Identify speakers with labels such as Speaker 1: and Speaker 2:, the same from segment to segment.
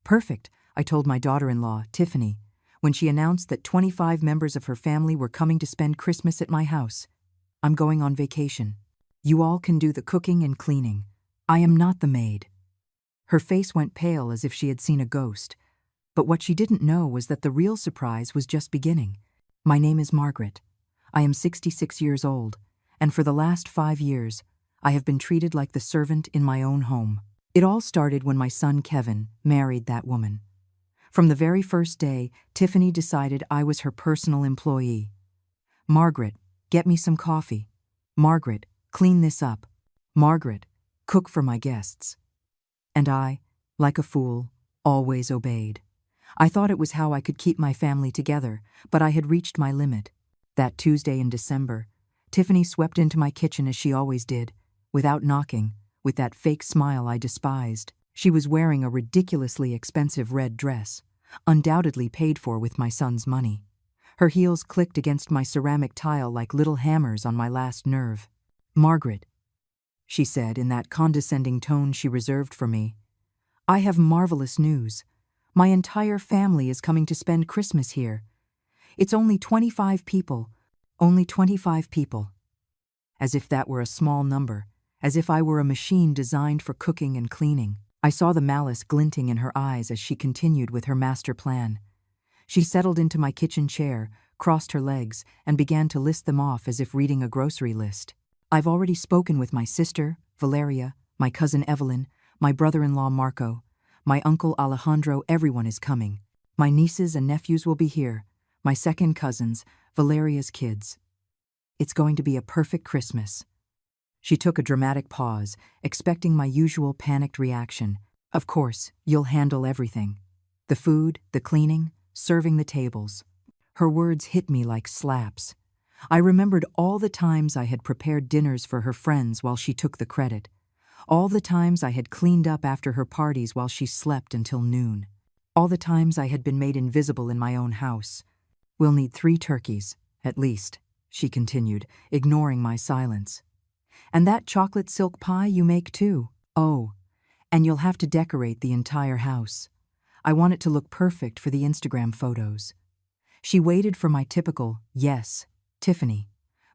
Speaker 1: Perfect, I told my daughter-in-law, Tiffany, when she announced that 25 members of her family were coming to spend Christmas at my house. I'm going on vacation. You all can do the cooking and cleaning. I am not the maid. Her face went pale as if she had seen a ghost. But what she didn't know was that the real surprise was just beginning. My name is Margaret. I am 66 years old, and for the last 5 years, I have been treated like the servant in my own home. It all started when my son Kevin married that woman. From the very first day, Tiffany decided I was her personal employee. Margaret, get me some coffee. Margaret, clean this up. Margaret, cook for my guests. And I, like a fool, always obeyed. I thought it was how I could keep my family together, but I had reached my limit. That Tuesday in December, Tiffany swept into my kitchen as she always did, without knocking, with that fake smile I despised. She was wearing a ridiculously expensive red dress, undoubtedly paid for with my son's money. Her heels clicked against my ceramic tile like little hammers on my last nerve. Margaret, she said in that condescending tone she reserved for me, I have marvelous news. My entire family is coming to spend Christmas here. It's only 25 people. Only 25 people. As if that were a small number, as if I were a machine designed for cooking and cleaning. I saw the malice glinting in her eyes as she continued with her master plan. She settled into my kitchen chair, crossed her legs, and began to list them off as if reading a grocery list. I've already spoken with my sister, Valeria, my cousin Evelyn, my brother-in-law Marco, my uncle Alejandro. Everyone is coming. My nieces and nephews will be here, my second cousins, Valeria's kids. It's going to be a perfect Christmas. She took a dramatic pause, expecting my usual panicked reaction. Of course, you'll handle everything. The food, the cleaning, serving the tables. Her words hit me like slaps. I remembered all the times I had prepared dinners for her friends while she took the credit. All the times I had cleaned up after her parties while she slept until noon. All the times I had been made invisible in my own house. We'll need 3 turkeys, at least, she continued, ignoring my silence. And that chocolate silk pie you make too. Oh, and you'll have to decorate the entire house. I want it to look perfect for the Instagram photos. She waited for my typical, yes, Tiffany.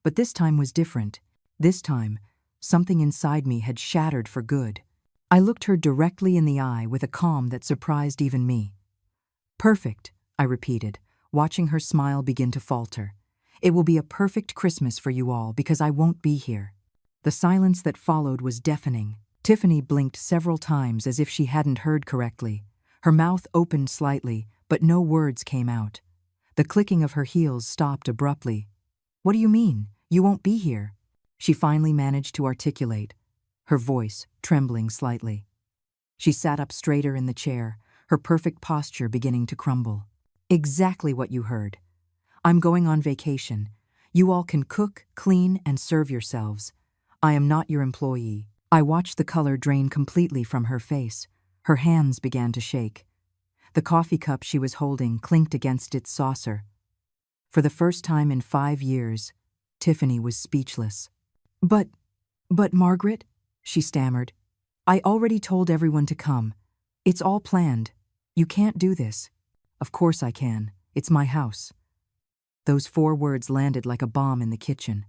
Speaker 1: But this time was different. This time, something inside me had shattered for good. I looked her directly in the eye with a calm that surprised even me. Perfect, I repeated, watching her smile begin to falter. It will be a perfect Christmas for you all because I won't be here. The silence that followed was deafening. Tiffany blinked several times as if she hadn't heard correctly. Her mouth opened slightly, but no words came out. The clicking of her heels stopped abruptly. What do you mean? You won't be here? She finally managed to articulate, her voice trembling slightly. She sat up straighter in the chair, her perfect posture beginning to crumble. Exactly what you heard. I'm going on vacation. You all can cook, clean, and serve yourselves. I am not your employee. I watched the color drain completely from her face. Her hands began to shake. The coffee cup she was holding clinked against its saucer. For the first time in 5 years, Tiffany was speechless. But Margaret, she stammered. I already told everyone to come. It's all planned. You can't do this. Of course I can. It's my house. Those 4 words landed like a bomb in the kitchen.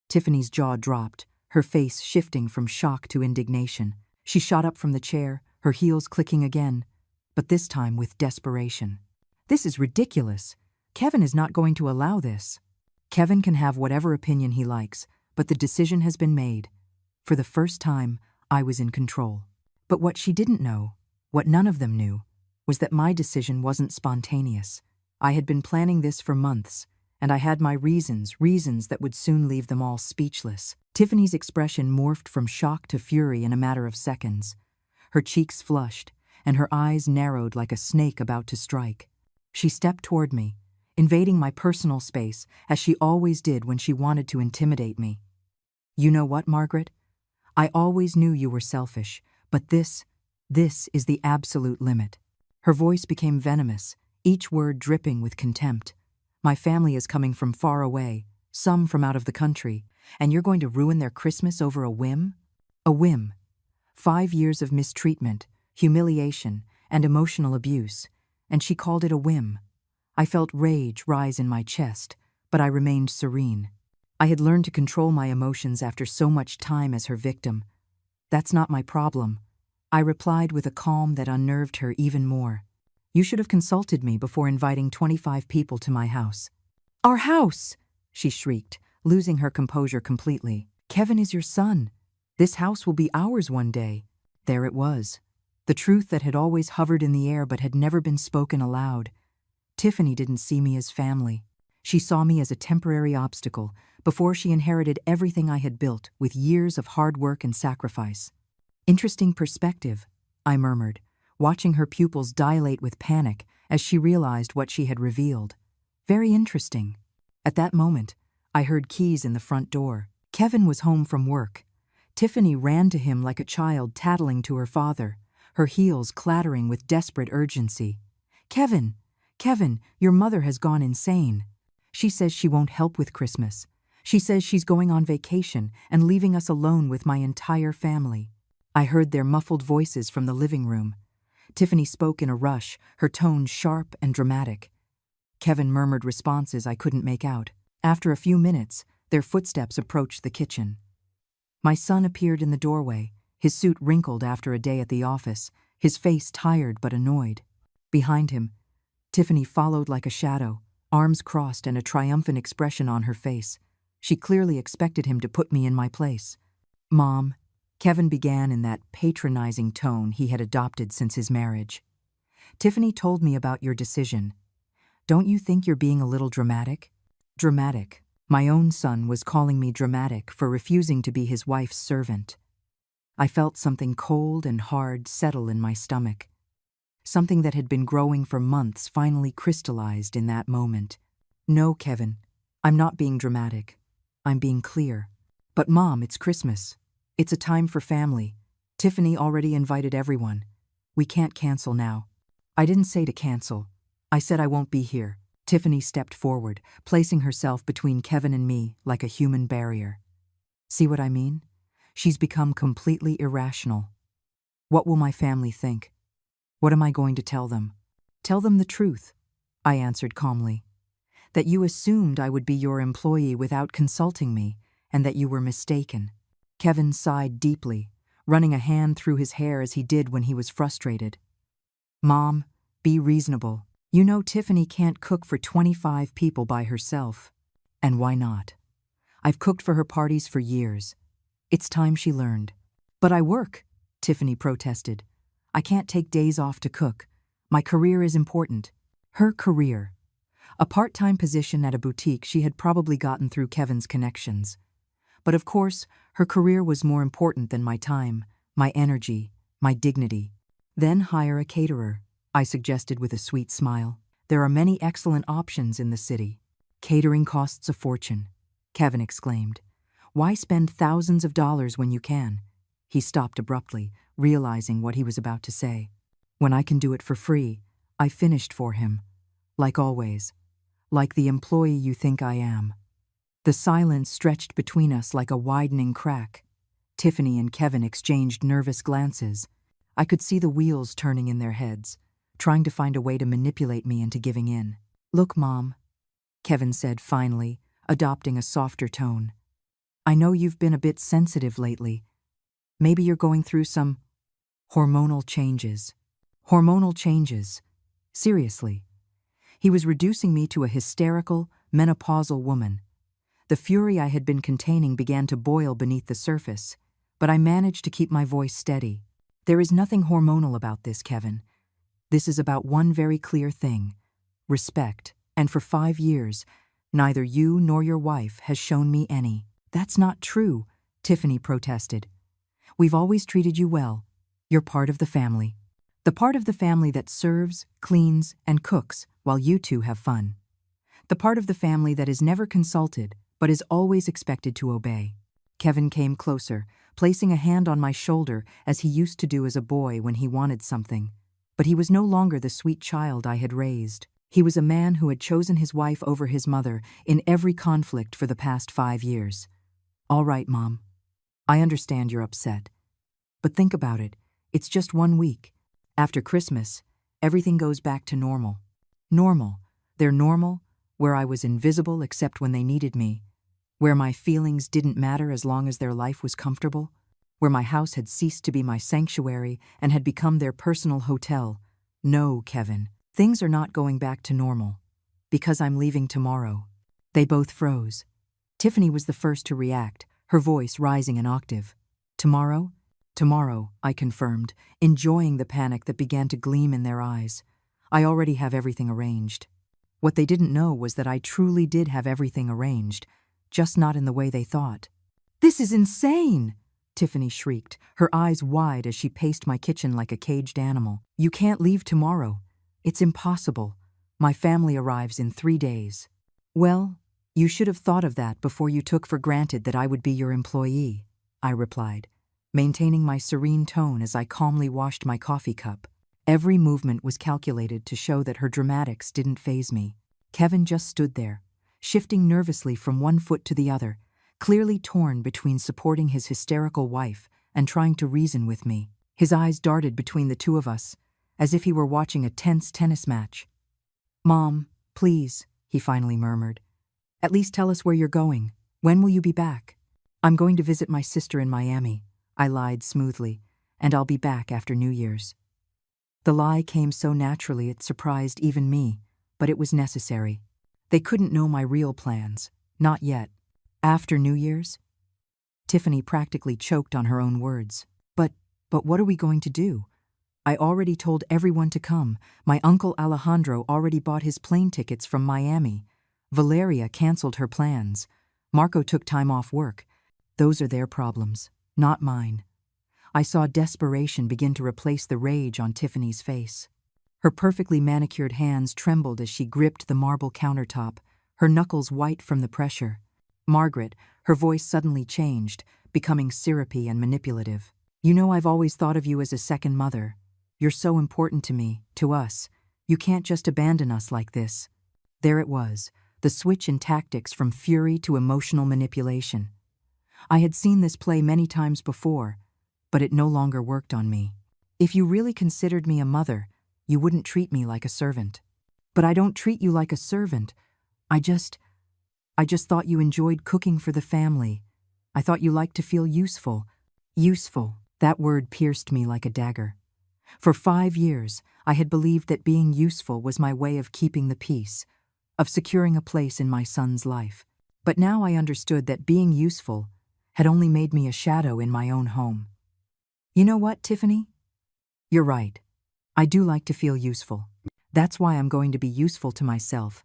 Speaker 1: Tiffany's jaw dropped, her face shifting from shock to indignation. She shot up from the chair, her heels clicking again, but this time with desperation. This is ridiculous. Kevin is not going to allow this. Kevin can have whatever opinion he likes, but the decision has been made. For the first time, I was in control. But what she didn't know, what none of them knew, was that my decision wasn't spontaneous. I had been planning this for months, and I had my reasons that would soon leave them all speechless. Tiffany's expression morphed from shock to fury in a matter of seconds. Her cheeks flushed, and her eyes narrowed like a snake about to strike. She stepped toward me, invading my personal space, as she always did when she wanted to intimidate me. You know what, Margaret? I always knew you were selfish, but this is the absolute limit. Her voice became venomous, each word dripping with contempt. My family is coming from far away, some from out of the country, and you're going to ruin their Christmas over a whim? A whim. 5 years of mistreatment, humiliation, and emotional abuse, and she called it a whim. I felt rage rise in my chest, but I remained serene. I had learned to control my emotions after so much time as her victim. "That's not my problem," I replied with a calm that unnerved her even more. "You should have consulted me before inviting 25 people to my house." "Our house!" she shrieked, losing her composure completely. "Kevin is your son. This house will be ours one day." There it was, the truth that had always hovered in the air but had never been spoken aloud. Tiffany didn't see me as family. She saw me as a temporary obstacle before she inherited everything I had built with years of hard work and sacrifice. "Interesting perspective," I murmured, watching her pupils dilate with panic as she realized what she had revealed. "Very interesting." At that moment, I heard keys in the front door. Kevin was home from work. Tiffany ran to him like a child tattling to her father, her heels clattering with desperate urgency. "Kevin! Kevin, your mother has gone insane. She says she won't help with Christmas. She says she's going on vacation and leaving us alone with my entire family." I heard their muffled voices from the living room. Tiffany spoke in a rush, her tone sharp and dramatic. Kevin murmured responses I couldn't make out. After a few minutes, their footsteps approached the kitchen. My son appeared in the doorway, his suit wrinkled after a day at the office, his face tired but annoyed. Behind him, Tiffany followed like a shadow, arms crossed and a triumphant expression on her face. She clearly expected him to put me in my place. "Mom," Kevin began in that patronizing tone he had adopted since his marriage. "Tiffany told me about your decision. Don't you think you're being a little dramatic?" Dramatic. My own son was calling me dramatic for refusing to be his wife's servant. I felt something cold and hard settle in my stomach. Something that had been growing for months finally crystallized in that moment. "No, Kevin, I'm not being dramatic. I'm being clear. But Mom, it's Christmas. It's a time for family. Tiffany already invited everyone. We can't cancel now." "I didn't say to cancel. I said I won't be here." Tiffany stepped forward, placing herself between Kevin and me like a human barrier. "See what I mean? She's become completely irrational. What will my family think? What am I going to tell them?" "Tell them the truth," I answered calmly. "That you assumed I would be your employee without consulting me, and that you were mistaken." Kevin sighed deeply, running a hand through his hair as he did when he was frustrated. "Mom, be reasonable. You know Tiffany can't cook for 25 people by herself. And why not? I've cooked for her parties for years. It's time she learned." "But I work," Tiffany protested. "I can't take days off to cook. My career is important." Her career. A part-time position at a boutique she had probably gotten through Kevin's connections. But of course, her career was more important than my time, my energy, my dignity. "Then hire a caterer," I suggested with a sweet smile. "There are many excellent options in the city." "Catering costs a fortune," Kevin exclaimed. "Why spend thousands of dollars when you can?" He stopped abruptly, realizing what he was about to say. "When I can do it for free," I finished for him. "Like always. Like the employee you think I am." The silence stretched between us like a widening crack. Tiffany and Kevin exchanged nervous glances. I could see the wheels turning in their heads, trying to find a way to manipulate me into giving in. "Look, Mom," Kevin said finally, adopting a softer tone. "I know you've been a bit sensitive lately. Maybe you're going through some hormonal changes." Hormonal changes. Seriously. He was reducing me to a hysterical, menopausal woman. The fury I had been containing began to boil beneath the surface, but I managed to keep my voice steady. "There is nothing hormonal about this, Kevin. This is about one very clear thing: respect, and for 5 years, neither you nor your wife has shown me any." "That's not true," Tiffany protested. "We've always treated you well. You're part of the family. The part of the family that serves, cleans, and cooks while you two have fun. The part of the family that is never consulted, but is always expected to obey." Kevin came closer, placing a hand on my shoulder as he used to do as a boy when he wanted something. But he was no longer the sweet child I had raised. He was a man who had chosen his wife over his mother in every conflict for the past 5 years. "All right, Mom. I understand you're upset. But think about it. It's just 1 week. After Christmas, everything goes back to normal. Normal. They're normal, where I was invisible except when they needed me, where my feelings didn't matter as long as their life was comfortable, where my house had ceased to be my sanctuary and had become their personal hotel. No, Kevin, things are not going back to normal. Because I'm leaving tomorrow. They both froze. Tiffany was the first to react, her voice rising an octave. Tomorrow? Tomorrow, I confirmed, enjoying the panic that began to gleam in their eyes. I already have everything arranged. What they didn't know was that I truly did have everything arranged, just not in the way they thought. "This is insane!" Tiffany shrieked, her eyes wide as she paced my kitchen like a caged animal. "You can't leave tomorrow. It's impossible. My family arrives in 3 days." "Well, you should have thought of that before you took for granted that I would be your employee," I replied, maintaining my serene tone as I calmly washed my coffee cup. Every movement was calculated to show that her dramatics didn't faze me. Kevin just stood there, shifting nervously from one foot to the other, clearly torn between supporting his hysterical wife and trying to reason with me. His eyes darted between the two of us, as if he were watching a tense tennis match. "Mom, please," he finally murmured. "At least tell us where you're going. When will you be back?" "I'm going to visit my sister in Miami," I lied smoothly, "and I'll be back after New Year's." The lie came so naturally it surprised even me, but it was necessary. They couldn't know my real plans. Not yet. "After New Year's?" Tiffany practically choked on her own words. But what are we going to do? I already told everyone to come. My uncle Alejandro already bought his plane tickets from Miami. Valeria canceled her plans. Marco took time off work. Those are their problems, not mine. I saw desperation begin to replace the rage on Tiffany's face. Her perfectly manicured hands trembled as she gripped the marble countertop, her knuckles white from the pressure. "Margaret," her voice suddenly changed, becoming syrupy and manipulative. "You know I've always thought of you as a second mother. You're so important to me, to us. You can't just abandon us like this." There it was, the switch in tactics from fury to emotional manipulation. I had seen this play many times before, but it no longer worked on me. "If you really considered me a mother, you wouldn't treat me like a servant." "But I don't treat you like a servant. I just thought you enjoyed cooking for the family. I thought you liked to feel useful." Useful, that word pierced me like a dagger. For 5 years, I had believed that being useful was my way of keeping the peace, of securing a place in my son's life. But now I understood that being useful had only made me a shadow in my own home. "You know what, Tiffany? You're right. I do like to feel useful. That's why I'm going to be useful to myself,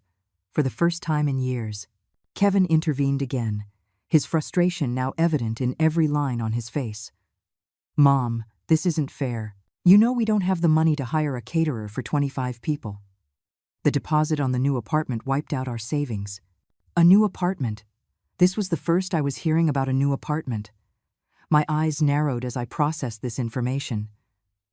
Speaker 1: for the first time in years." Kevin intervened again, his frustration now evident in every line on his face. "Mom, this isn't fair. You know we don't have the money to hire a caterer for 25 people. The deposit on the new apartment wiped out our savings." A new apartment. This was the first I was hearing about a new apartment. My eyes narrowed as I processed this information.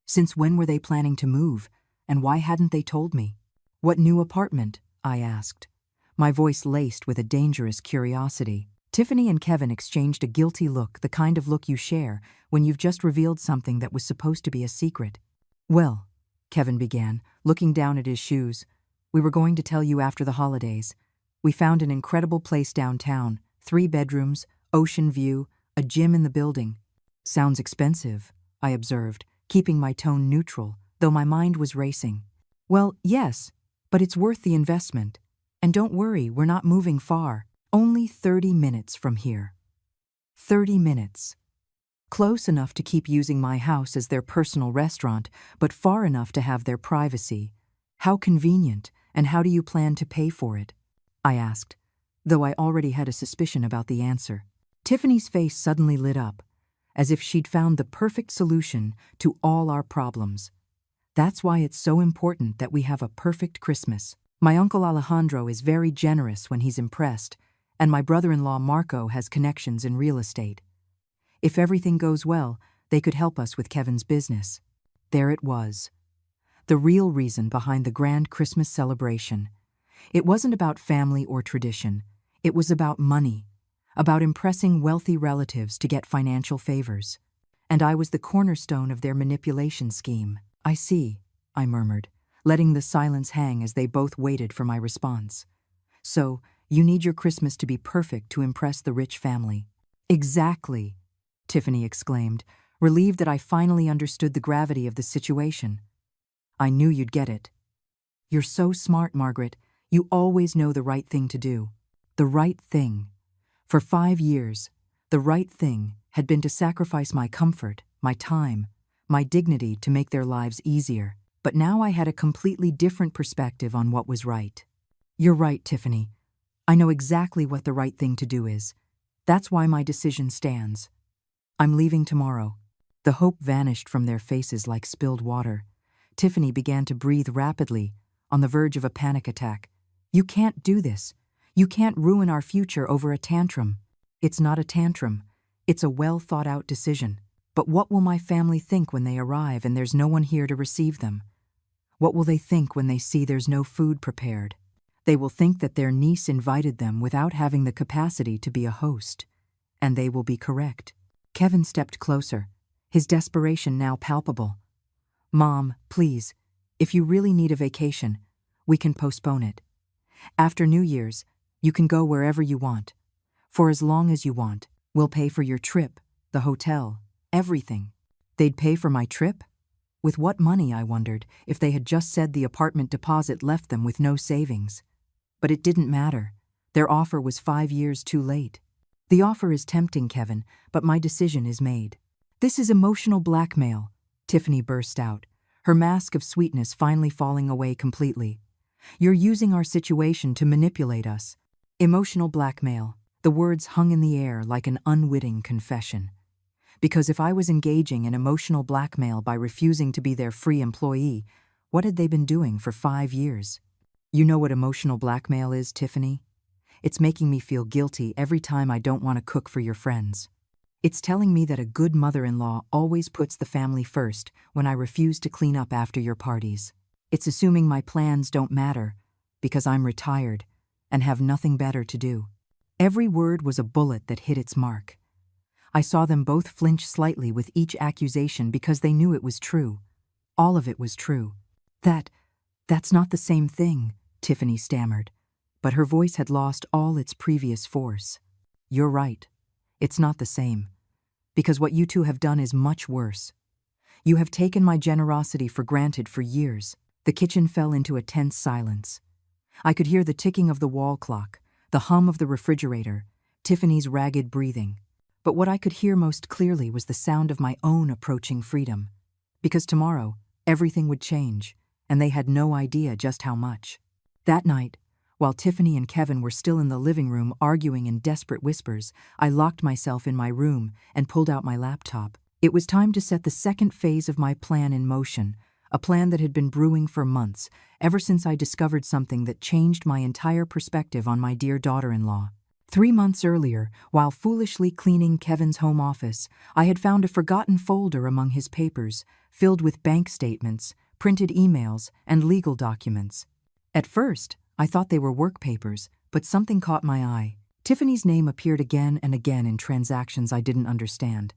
Speaker 1: Since when were they planning to move, and why hadn't they told me? "What new apartment?" I asked, my voice laced with a dangerous curiosity. Tiffany and Kevin exchanged a guilty look, the kind of look you share when you've just revealed something that was supposed to be a secret. "Well," Kevin began, looking down at his shoes, "we were going to tell you after the holidays. We found an incredible place downtown, 3 bedrooms, ocean view, a gym in the building." "Sounds expensive," I observed, keeping my tone neutral, though my mind was racing. "Well, yes, but it's worth the investment. And don't worry, we're not moving far. Only 30 minutes from here." 30 minutes. Close enough to keep using my house as their personal restaurant, but far enough to have their privacy. "How convenient, and how do you plan to pay for it?" I asked, though I already had a suspicion about the answer. Tiffany's face suddenly lit up, as if she'd found the perfect solution to all our problems. "That's why it's so important that we have a perfect Christmas. My uncle Alejandro is very generous when he's impressed, and my brother-in-law Marco has connections in real estate. If everything goes well, they could help us with Kevin's business." There it was. The real reason behind the grand Christmas celebration. It wasn't about family or tradition. It was about money, about impressing wealthy relatives to get financial favors. And I was the cornerstone of their manipulation scheme. I see, I murmured, letting the silence hang as they both waited for my response. So, you need your Christmas to be perfect to impress the rich family. Exactly, Tiffany exclaimed, relieved that I finally understood the gravity of the situation. I knew you'd get it. You're so smart, Margaret. You always know the right thing to do. The right thing. For 5 years, the right thing had been to sacrifice my comfort, my time, my dignity to make their lives easier. But now I had a completely different perspective on what was right. You're right, Tiffany. I know exactly what the right thing to do is. That's why my decision stands. I'm leaving tomorrow. The hope vanished from their faces like spilled water. Tiffany began to breathe rapidly, on the verge of a panic attack. You can't do this. You can't ruin our future over a tantrum. It's not a tantrum. It's a well-thought-out decision. But what will my family think when they arrive and there's no one here to receive them? What will they think when they see there's no food prepared? They will think that their niece invited them without having the capacity to be a host. And they will be correct. Kevin stepped closer, his desperation now palpable. Mom, please, if you really need a vacation, we can postpone it. After New Year's, you can go wherever you want. For as long as you want, we'll pay for your trip, the hotel, everything. They'd pay for my trip? With what money, I wondered, if they had just said the apartment deposit left them with no savings. But it didn't matter. Their offer was 5 years too late. The offer is tempting, Kevin, but my decision is made. This is emotional blackmail, Tiffany burst out, her mask of sweetness finally falling away completely. You're using our situation to manipulate us. Emotional blackmail. The words hung in the air like an unwitting confession. Because if I was engaging in emotional blackmail by refusing to be their free employee, what had they been doing for 5 years? You know what emotional blackmail is, Tiffany? It's making me feel guilty every time I don't want to cook for your friends. It's telling me that a good mother-in-law always puts the family first when I refuse to clean up after your parties. It's assuming my plans don't matter because I'm retired and have nothing better to do. Every word was a bullet that hit its mark. I saw them both flinch slightly with each accusation because they knew it was true. All of it was true. That's not the same thing, Tiffany stammered, but her voice had lost all its previous force. You're right. It's not the same. Because what you two have done is much worse. You have taken my generosity for granted for years. The kitchen fell into a tense silence. I could hear the ticking of the wall clock, the hum of the refrigerator, Tiffany's ragged breathing. But what I could hear most clearly was the sound of my own approaching freedom. Because tomorrow, everything would change, and they had no idea just how much. That night, while Tiffany and Kevin were still in the living room arguing in desperate whispers, I locked myself in my room and pulled out my laptop. It was time to set the second phase of my plan in motion, a plan that had been brewing for months, ever since I discovered something that changed my entire perspective on my dear daughter-in-law. 3 months earlier, while foolishly cleaning Kevin's home office, I had found a forgotten folder among his papers, filled with bank statements, printed emails, and legal documents. At first, I thought they were work papers, but something caught my eye. Tiffany's name appeared again and again in transactions I didn't understand.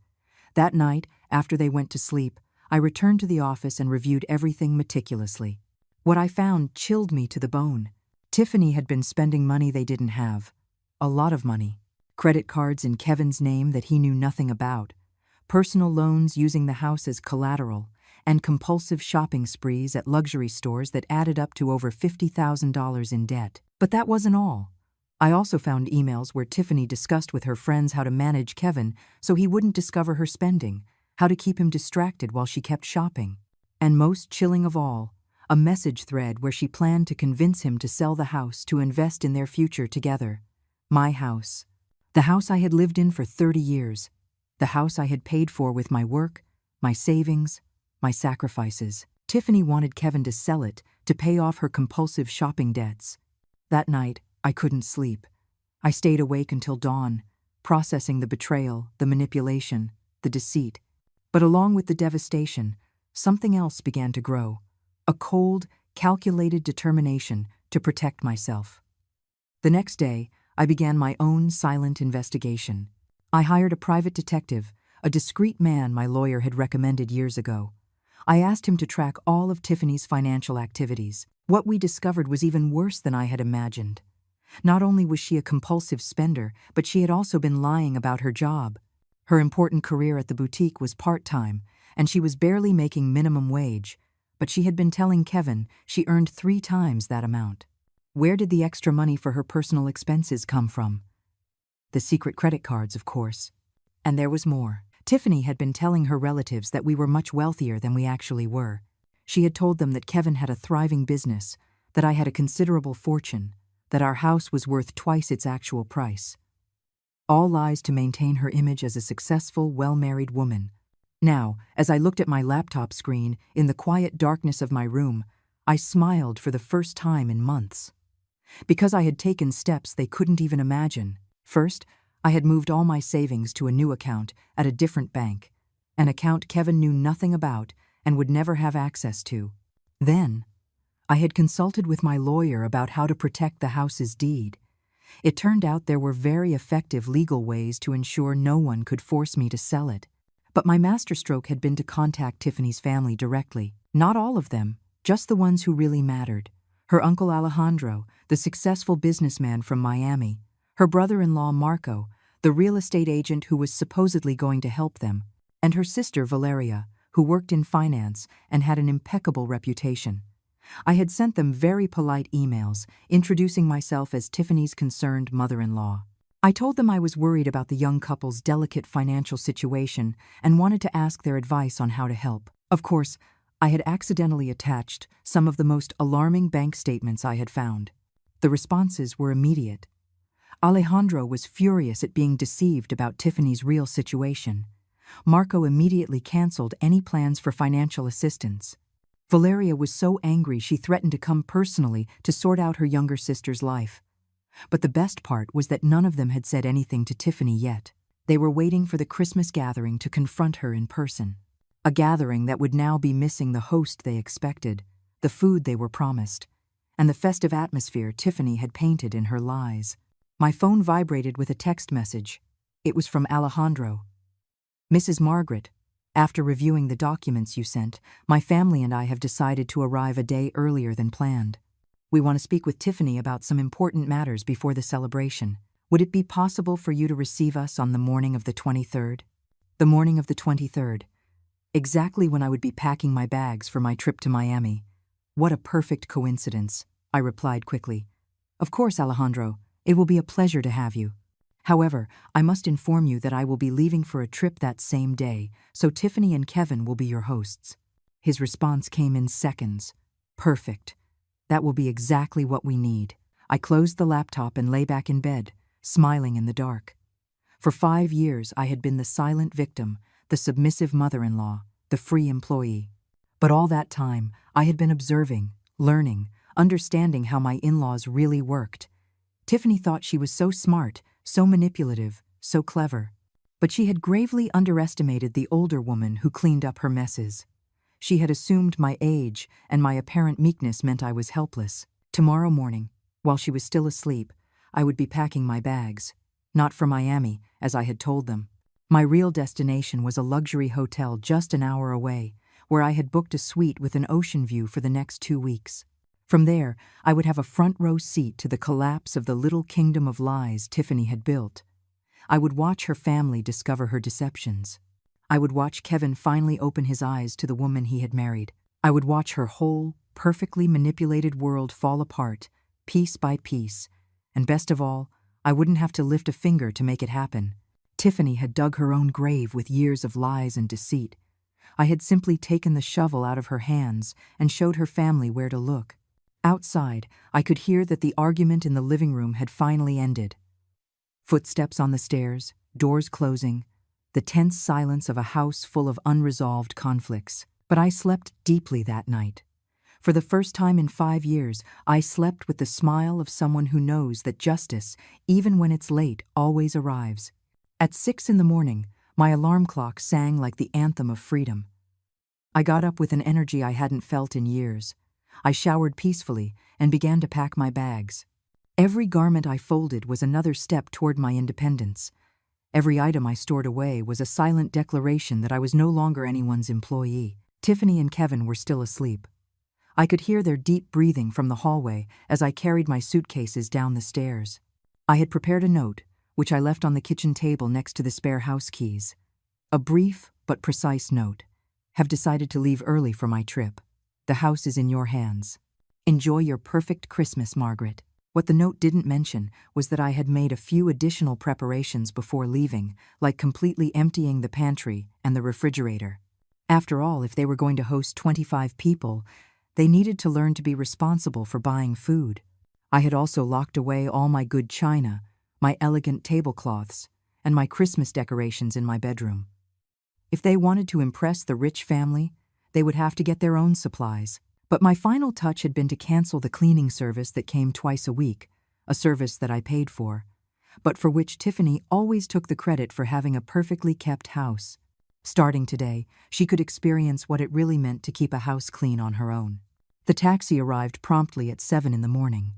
Speaker 1: That night, after they went to sleep, I returned to the office and reviewed everything meticulously. What I found chilled me to the bone. Tiffany had been spending money they didn't have. A lot of money. Credit cards in Kevin's name that he knew nothing about. Personal loans using the house as collateral, and compulsive shopping sprees at luxury stores that added up to over $50,000 in debt. But that wasn't all. I also found emails where Tiffany discussed with her friends how to manage Kevin so he wouldn't discover her spending, how to keep him distracted while she kept shopping. And most chilling of all, a message thread where she planned to convince him to sell the house to invest in their future together. My house. The house I had lived in for 30 years. The house I had paid for with my work, my savings, my sacrifices. Tiffany wanted Kevin to sell it to pay off her compulsive shopping debts. That night, I couldn't sleep. I stayed awake until dawn, processing the betrayal, the manipulation, the deceit. But along with the devastation, something else began to grow. A cold, calculated determination to protect myself. The next day, I began my own silent investigation. I hired a private detective, a discreet man my lawyer had recommended years ago. I asked him to track all of Tiffany's financial activities. What we discovered was even worse than I had imagined. Not only was she a compulsive spender, but she had also been lying about her job. Her important career at the boutique was part-time, and she was barely making minimum wage, but she had been telling Kevin she earned 3 times that amount. Where did the extra money for her personal expenses come from? The secret credit cards, of course. And there was more. Tiffany had been telling her relatives that we were much wealthier than we actually were. She had told them that Kevin had a thriving business, that I had a considerable fortune, that our house was worth twice its actual price. All lies to maintain her image as a successful, well-married woman. Now, as I looked at my laptop screen in the quiet darkness of my room, I smiled for the first time in months. Because I had taken steps they couldn't even imagine. First, I had moved all my savings to a new account at a different bank, an account Kevin knew nothing about and would never have access to. Then, I had consulted with my lawyer about how to protect the house's deed. It turned out there were very effective legal ways to ensure no one could force me to sell it. But my masterstroke had been to contact Tiffany's family directly. Not all of them, just the ones who really mattered. Her uncle Alejandro, the successful businessman from Miami, her brother-in-law Marco, the real estate agent who was supposedly going to help them, and her sister Valeria, who worked in finance and had an impeccable reputation. I had sent them very polite emails, introducing myself as Tiffany's concerned mother-in-law. I told them I was worried about the young couple's delicate financial situation and wanted to ask their advice on how to help. Of course, I had accidentally attached some of the most alarming bank statements I had found. The responses were immediate. Alejandro was furious at being deceived about Tiffany's real situation. Marco immediately canceled any plans for financial assistance. Valeria was so angry she threatened to come personally to sort out her younger sister's life. But the best part was that none of them had said anything to Tiffany yet. They were waiting for the Christmas gathering to confront her in person. A gathering that would now be missing the host they expected, the food they were promised, and the festive atmosphere Tiffany had painted in her lies. My phone vibrated with a text message. It was from Alejandro. "Mrs. Margaret, after reviewing the documents you sent, my family and I have decided to arrive a day earlier than planned. We want to speak with Tiffany about some important matters before the celebration. Would it be possible for you to receive us on the morning of the 23rd? The morning of the 23rd. Exactly when I would be packing my bags for my trip to Miami. What a perfect coincidence," I replied quickly. "Of course, Alejandro. It will be a pleasure to have you. However, I must inform you that I will be leaving for a trip that same day, so Tiffany and Kevin will be your hosts." His response came in seconds. "Perfect. That will be exactly what we need." I closed the laptop and lay back in bed, smiling in the dark. For 5 years, I had been the silent victim, the submissive mother-in-law, the free employee. But all that time, I had been observing, learning, understanding how my in-laws really worked. Tiffany thought she was so smart, so manipulative, so clever. But she had gravely underestimated the older woman who cleaned up her messes. She had assumed my age and my apparent meekness meant I was helpless. Tomorrow morning, while she was still asleep, I would be packing my bags. Not for Miami, as I had told them. My real destination was a luxury hotel just an hour away, where I had booked a suite with an ocean view for the next 2 weeks. From there, I would have a front-row seat to the collapse of the little kingdom of lies Tiffany had built. I would watch her family discover her deceptions. I would watch Kevin finally open his eyes to the woman he had married. I would watch her whole, perfectly manipulated world fall apart, piece by piece. And best of all, I wouldn't have to lift a finger to make it happen. Tiffany had dug her own grave with years of lies and deceit. I had simply taken the shovel out of her hands and showed her family where to look. Outside, I could hear that the argument in the living room had finally ended. Footsteps on the stairs, doors closing, the tense silence of a house full of unresolved conflicts. But I slept deeply that night. For the first time in 5 years, I slept with the smile of someone who knows that justice, even when it's late, always arrives. At 6 in the morning, my alarm clock sang like the anthem of freedom. I got up with an energy I hadn't felt in years. I showered peacefully and began to pack my bags. Every garment I folded was another step toward my independence. Every item I stored away was a silent declaration that I was no longer anyone's employee. Tiffany and Kevin were still asleep. I could hear their deep breathing from the hallway as I carried my suitcases down the stairs. I had prepared a note, which I left on the kitchen table next to the spare house keys. A brief but precise note. Have decided to leave early for my trip. The house is in your hands. Enjoy your perfect Christmas, Margaret. What the note didn't mention was that I had made a few additional preparations before leaving, like completely emptying the pantry and the refrigerator. After all, if they were going to host 25 people, they needed to learn to be responsible for buying food. I had also locked away all my good china, my elegant tablecloths, and my Christmas decorations in my bedroom. If they wanted to impress the rich family, they would have to get their own supplies. But my final touch had been to cancel the cleaning service that came twice a week, a service that I paid for, but for which Tiffany always took the credit for having a perfectly kept house. Starting today, she could experience what it really meant to keep a house clean on her own. The taxi arrived promptly at 7 in the morning.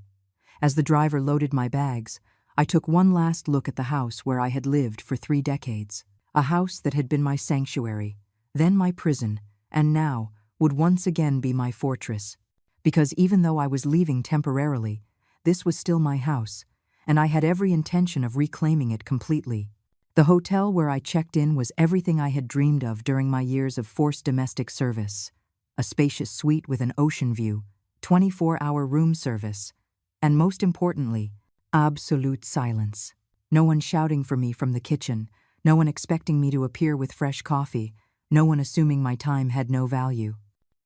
Speaker 1: As the driver loaded my bags, I took one last look at the house where I had lived for 3 decades. A house that had been my sanctuary, then my prison, and now would once again be my fortress. Because even though I was leaving temporarily, this was still my house, and I had every intention of reclaiming it completely. The hotel where I checked in was everything I had dreamed of during my years of forced domestic service. A spacious suite with an ocean view, 24-hour room service, and most importantly, absolute silence. No one shouting for me from the kitchen, no one expecting me to appear with fresh coffee, no one assuming my time had no value.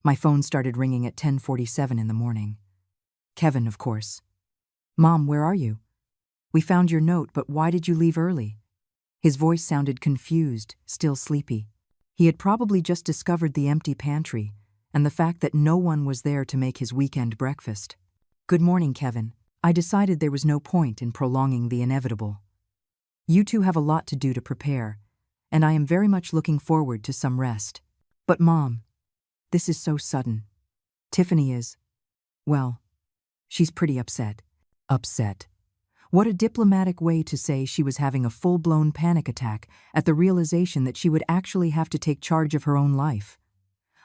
Speaker 1: My phone started ringing at 10:47 in the morning. Kevin, of course. "Mom, where are you? We found your note, but why did you leave early?" His voice sounded confused, still sleepy. He had probably just discovered the empty pantry and the fact that no one was there to make his weekend breakfast. "Good morning, Kevin. I decided there was no point in prolonging the inevitable. You two have a lot to do to prepare, and I am very much looking forward to some rest. But Mom, this is so sudden. Tiffany is, well, she's pretty upset." Upset. What a diplomatic way to say she was having a full-blown panic attack at the realization that she would actually have to take charge of her own life.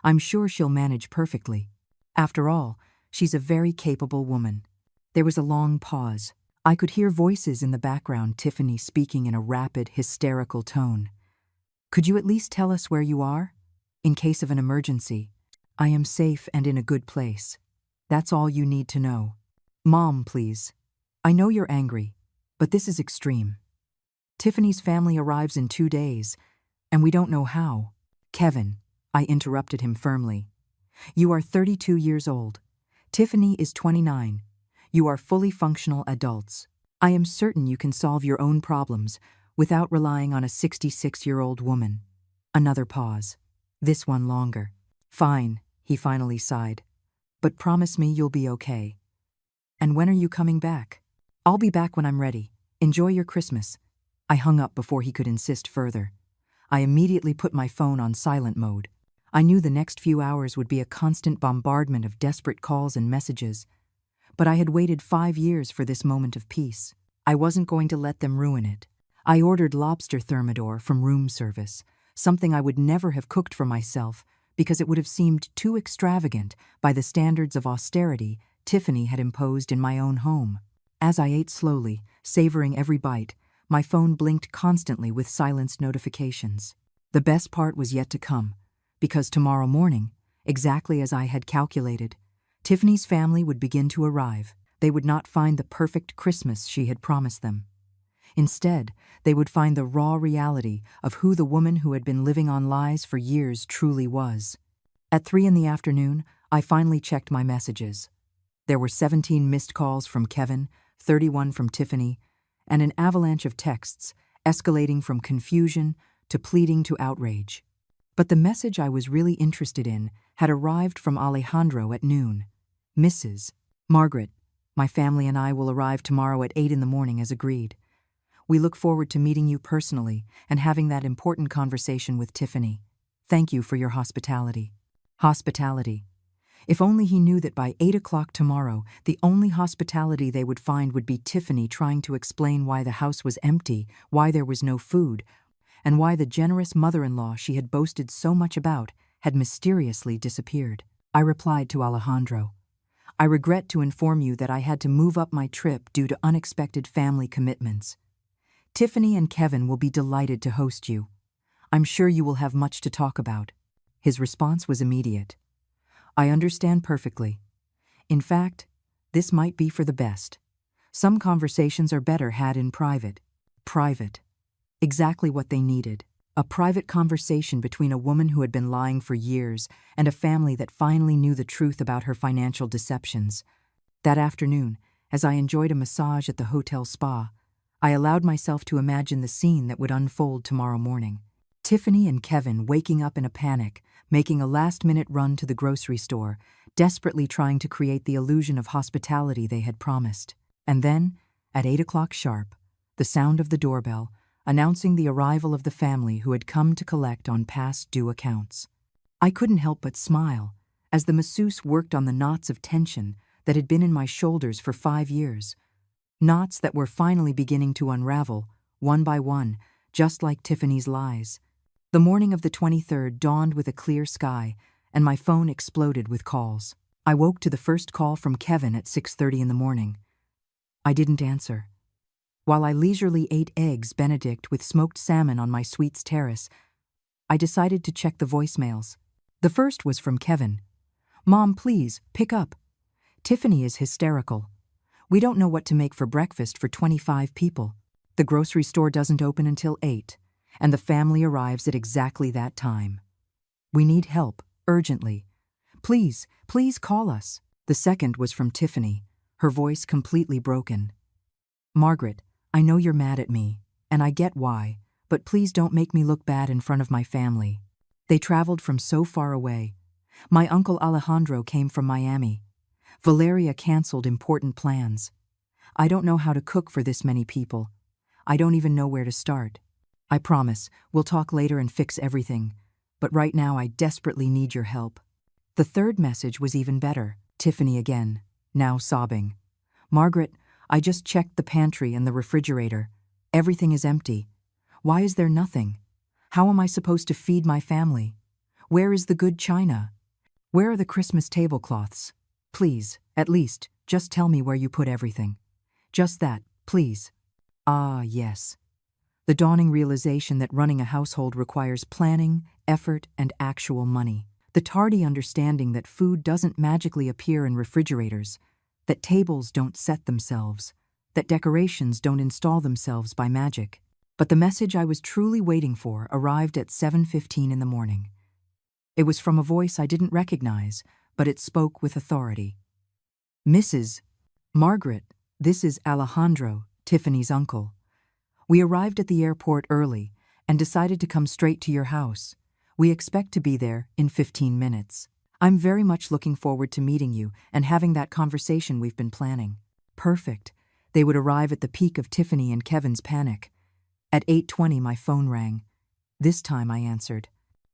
Speaker 1: I'm sure she'll manage perfectly. After all, she's a very capable woman. There was a long pause. I could hear voices in the background, Tiffany speaking in a rapid, hysterical tone. "Could you at least tell us where you are? In case of an emergency. I am safe and in a good place. That's all you need to know. Mom, please. I know you're angry, but this is extreme. Tiffany's family arrives in 2 days, and we don't know how." "Kevin," I interrupted him firmly. "You are 32 years old. Tiffany is 29. You are fully functional adults. I am certain you can solve your own problems without relying on a 66-year-old woman." Another pause. This one longer. "Fine," he finally sighed. "But promise me you'll be okay. And when are you coming back?" "I'll be back when I'm ready. Enjoy your Christmas." I hung up before he could insist further. I immediately put my phone on silent mode. I knew the next few hours would be a constant bombardment of desperate calls and messages, but I had waited 5 years for this moment of peace. I wasn't going to let them ruin it. I ordered lobster thermidor from room service, something I would never have cooked for myself because it would have seemed too extravagant by the standards of austerity Tiffany had imposed in my own home. As I ate slowly, savoring every bite, my phone blinked constantly with silenced notifications. The best part was yet to come, because tomorrow morning, exactly as I had calculated, Tiffany's family would begin to arrive. They would not find the perfect Christmas she had promised them. Instead, they would find the raw reality of who the woman who had been living on lies for years truly was. At 3 in the afternoon, I finally checked my messages. There were 17 missed calls from Kevin, 31 from Tiffany, and an avalanche of texts, escalating from confusion to pleading to outrage. But the message I was really interested in had arrived from Alejandro at noon. "Mrs. Margaret, my family and I will arrive tomorrow at 8 in the morning as agreed. We look forward to meeting you personally and having that important conversation with Tiffany. Thank you for your hospitality." Hospitality. If only he knew that by 8 o'clock tomorrow, the only hospitality they would find would be Tiffany trying to explain why the house was empty, why there was no food, and why the generous mother-in-law she had boasted so much about had mysteriously disappeared. I replied to Alejandro, I regret to inform you that I had to move up my trip due to unexpected family commitments. Tiffany and Kevin will be delighted to host you. I'm sure you will have much to talk about. His response was immediate. I understand perfectly. In fact, this might be for the best. Some conversations are better had in private. Private. Exactly what they needed. A private conversation between a woman who had been lying for years and a family that finally knew the truth about her financial deceptions. That afternoon, as I enjoyed a massage at the hotel spa, I allowed myself to imagine the scene that would unfold tomorrow morning. Tiffany and Kevin waking up in a panic, making a last-minute run to the grocery store, desperately trying to create the illusion of hospitality they had promised. And then, at 8 o'clock sharp, the sound of the doorbell, announcing the arrival of the family who had come to collect on past due accounts. I couldn't help but smile as the masseuse worked on the knots of tension that had been in my shoulders for 5 years. Knots that were finally beginning to unravel, one by one, just like Tiffany's lies. The morning of the 23rd dawned with a clear sky, and my phone exploded with calls. I woke to the first call from Kevin at 6:30 in the morning. I didn't answer. While I leisurely ate eggs Benedict with smoked salmon on my suite's terrace, I decided to check the voicemails. The first was from Kevin. Mom, please, pick up. Tiffany is hysterical. We don't know what to make for breakfast for 25 people. The grocery store doesn't open until 8, and the family arrives at exactly that time. We need help, urgently. Please, please call us. The second was from Tiffany, her voice completely broken. Margaret, I know you're mad at me, and I get why, but please don't make me look bad in front of my family. They traveled from so far away. My uncle Alejandro came from Miami. Valeria canceled important plans. I don't know how to cook for this many people. I don't even know where to start. I promise, we'll talk later and fix everything, but right now I desperately need your help. The third message was even better. Tiffany again, now sobbing. Margaret, I just checked the pantry and the refrigerator. Everything is empty. Why is there nothing? How am I supposed to feed my family? Where is the good china? Where are the Christmas tablecloths? Please, at least, just tell me where you put everything. Just that, please. Ah, yes. The dawning realization that running a household requires planning, effort, and actual money. The tardy understanding that food doesn't magically appear in refrigerators, that tables don't set themselves, that decorations don't install themselves by magic. But the message I was truly waiting for arrived at 7:15 in the morning. It was from a voice I didn't recognize, but it spoke with authority. Mrs. Margaret, this is Alejandro, Tiffany's uncle. We arrived at the airport early and decided to come straight to your house. We expect to be there in 15 minutes. I'm very much looking forward to meeting you and having that conversation we've been planning. Perfect. They would arrive at the peak of Tiffany and Kevin's panic. At 8:20 my phone rang. This time I answered.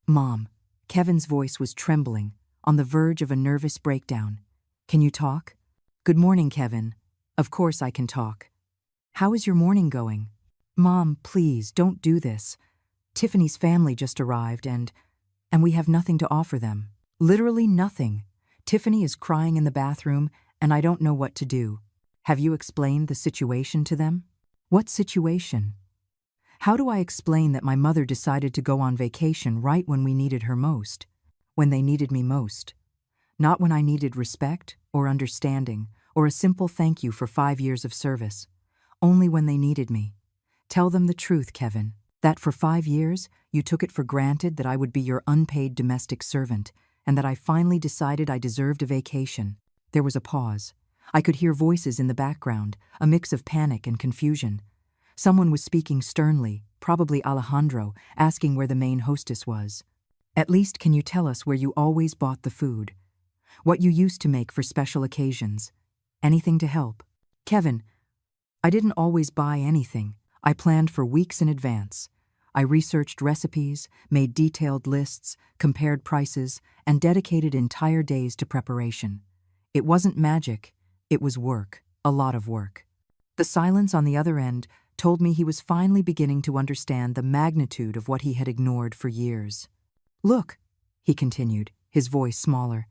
Speaker 1: Mom. Kevin's voice was trembling, on the verge of a nervous breakdown. Can you talk? Good morning, Kevin. Of course I can talk. How is your morning going? Mom, please, don't do this. Tiffany's family just arrived and we have nothing to offer them. Literally nothing. Tiffany is crying in the bathroom and I don't know what to do. Have you explained the situation to them? What situation? How do I explain that my mother decided to go on vacation right when we needed her most? When they needed me most? Not when I needed respect or understanding or a simple thank you for 5 years of service. Only when they needed me. Tell them the truth, Kevin, that for 5 years you took it for granted that I would be your unpaid domestic servant and that I finally decided I deserved a vacation. There was a pause. I could hear voices in the background, a mix of panic and confusion. Someone was speaking sternly, probably Alejandro, asking where the main hostess was. At least can you tell us where you always bought the food? What you used to make for special occasions? Anything to help? Kevin, I didn't always buy anything. I planned for weeks in advance. I researched recipes, made detailed lists, compared prices, and dedicated entire days to preparation. It wasn't magic, it was work, a lot of work. The silence on the other end told me he was finally beginning to understand the magnitude of what he had ignored for years. Look, he continued, his voice smaller.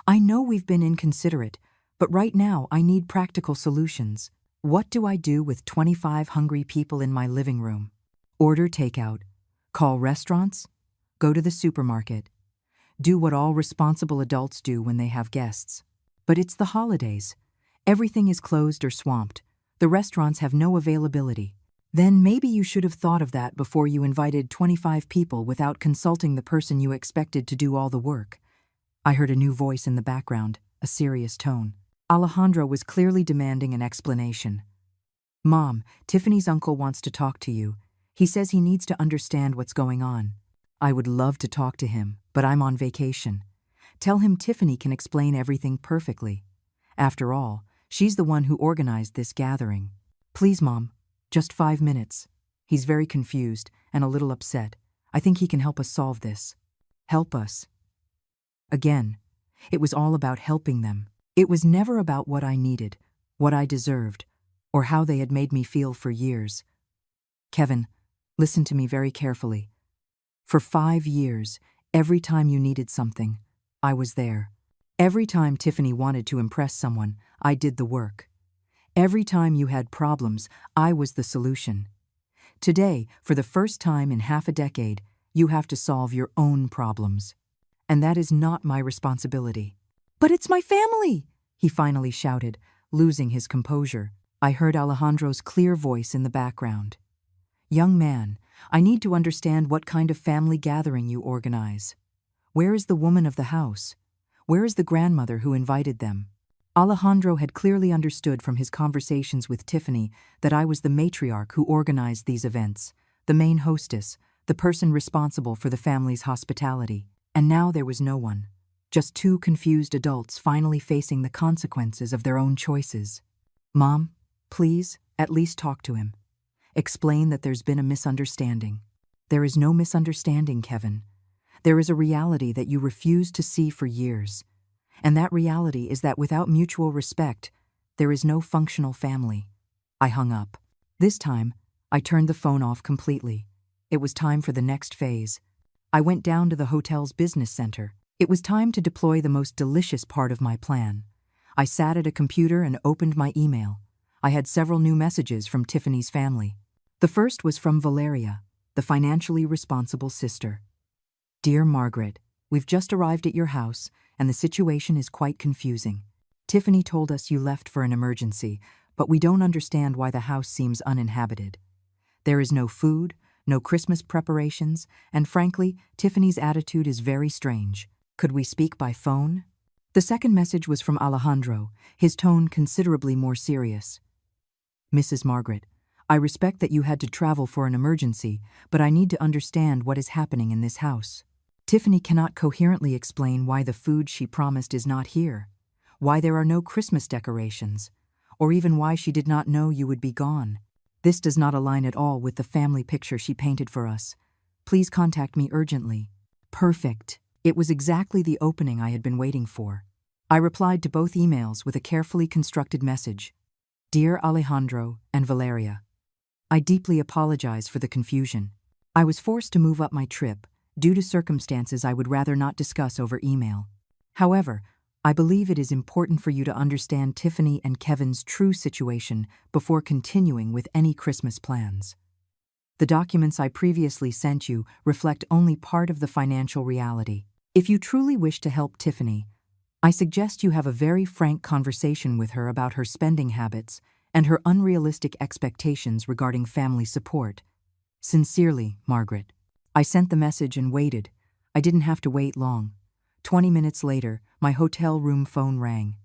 Speaker 1: I know we've been inconsiderate, but right now I need practical solutions. What do I do with 25 hungry people in my living room? Order takeout, call restaurants, go to the supermarket, do what all responsible adults do when they have guests. But it's the holidays. Everything is closed or swamped. The restaurants have no availability. Then maybe you should have thought of that before you invited 25 people without consulting the person you expected to do all the work. I heard a new voice in the background, a serious tone. Alejandro was clearly demanding an explanation. Mom, Tiffany's uncle wants to talk to you. He says he needs to understand what's going on. I would love to talk to him, but I'm on vacation. Tell him Tiffany can explain everything perfectly. After all, she's the one who organized this gathering. Please, Mom, just 5 minutes. He's very confused and a little upset. I think he can help us solve this. Help us. Again, it was all about helping them. It was never about what I needed, what I deserved, or how they had made me feel for years. Kevin, listen to me very carefully. For 5 years, every time you needed something, I was there. Every time Tiffany wanted to impress someone, I did the work. Every time you had problems, I was the solution. Today, for the first time in half a decade, you have to solve your own problems. And that is not my responsibility. But it's my family, he finally shouted, losing his composure. I heard Alejandro's clear voice in the background. Young man, I need to understand what kind of family gathering you organize. Where is the woman of the house? Where is the grandmother who invited them? Alejandro had clearly understood from his conversations with Tiffany that I was the matriarch who organized these events, the main hostess, the person responsible for the family's hospitality. And now there was no one. Just 2 confused adults finally facing the consequences of their own choices. Mom, please, at least talk to him. Explain that there's been a misunderstanding. There is no misunderstanding, Kevin. There is a reality that you refused to see for years. And that reality is that without mutual respect, there is no functional family. I hung up. This time, I turned the phone off completely. It was time for the next phase. I went down to the hotel's business center. It was time to deploy the most delicious part of my plan. I sat at a computer and opened my email. I had several new messages from Tiffany's family. The first was from Valeria, the financially responsible sister. Dear Margaret, we've just arrived at your house, and the situation is quite confusing. Tiffany told us you left for an emergency, but we don't understand why the house seems uninhabited. There is no food, no Christmas preparations, and frankly, Tiffany's attitude is very strange. Could we speak by phone? The second message was from Alejandro, his tone considerably more serious. Mrs. Margaret, I respect that you had to travel for an emergency, but I need to understand what is happening in this house. Tiffany cannot coherently explain why the food she promised is not here, why there are no Christmas decorations, or even why she did not know you would be gone. This does not align at all with the family picture she painted for us. Please contact me urgently. Perfect. It was exactly the opening I had been waiting for. I replied to both emails with a carefully constructed message. Dear Alejandro and Valeria, I deeply apologize for the confusion. I was forced to move up my trip due to circumstances I would rather not discuss over email. However, I believe it is important for you to understand Tiffany and Kevin's true situation before continuing with any Christmas plans. The documents I previously sent you reflect only part of the financial reality. If you truly wish to help Tiffany, I suggest you have a very frank conversation with her about her spending habits and her unrealistic expectations regarding family support. Sincerely, Margaret. I sent the message and waited. I didn't have to wait long. 20 minutes later, my hotel room phone rang.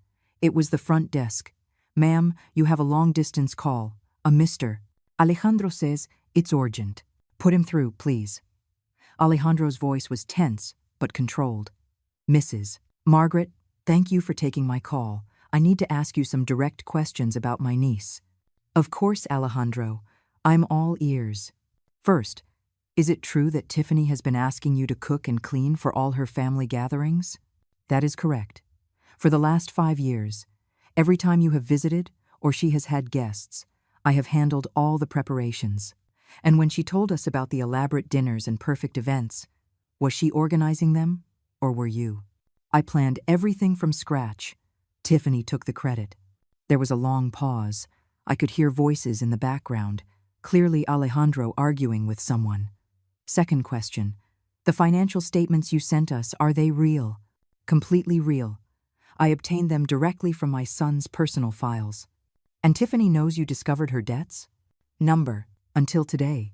Speaker 1: It was the front desk. Ma'am, you have a long-distance call. A Mr. Alejandro says it's urgent. Put him through, please. Alejandro's voice was tense, but controlled. Mrs. Margaret, thank you for taking my call. I need to ask you some direct questions about my niece. Of course, Alejandro. I'm all ears. First, is it true that Tiffany has been asking you to cook and clean for all her family gatherings? That is correct. For the last 5 years, every time you have visited or she has had guests, I have handled all the preparations. And when she told us about the elaborate dinners and perfect events, was she organizing them or were you? I planned everything from scratch. Tiffany took the credit. There was a long pause. I could hear voices in the background, clearly Alejandro arguing with someone. Second question. The financial statements you sent us, are they real? Completely real. I obtained them directly from my son's personal files. And Tiffany knows you discovered her debts? Number. Until today.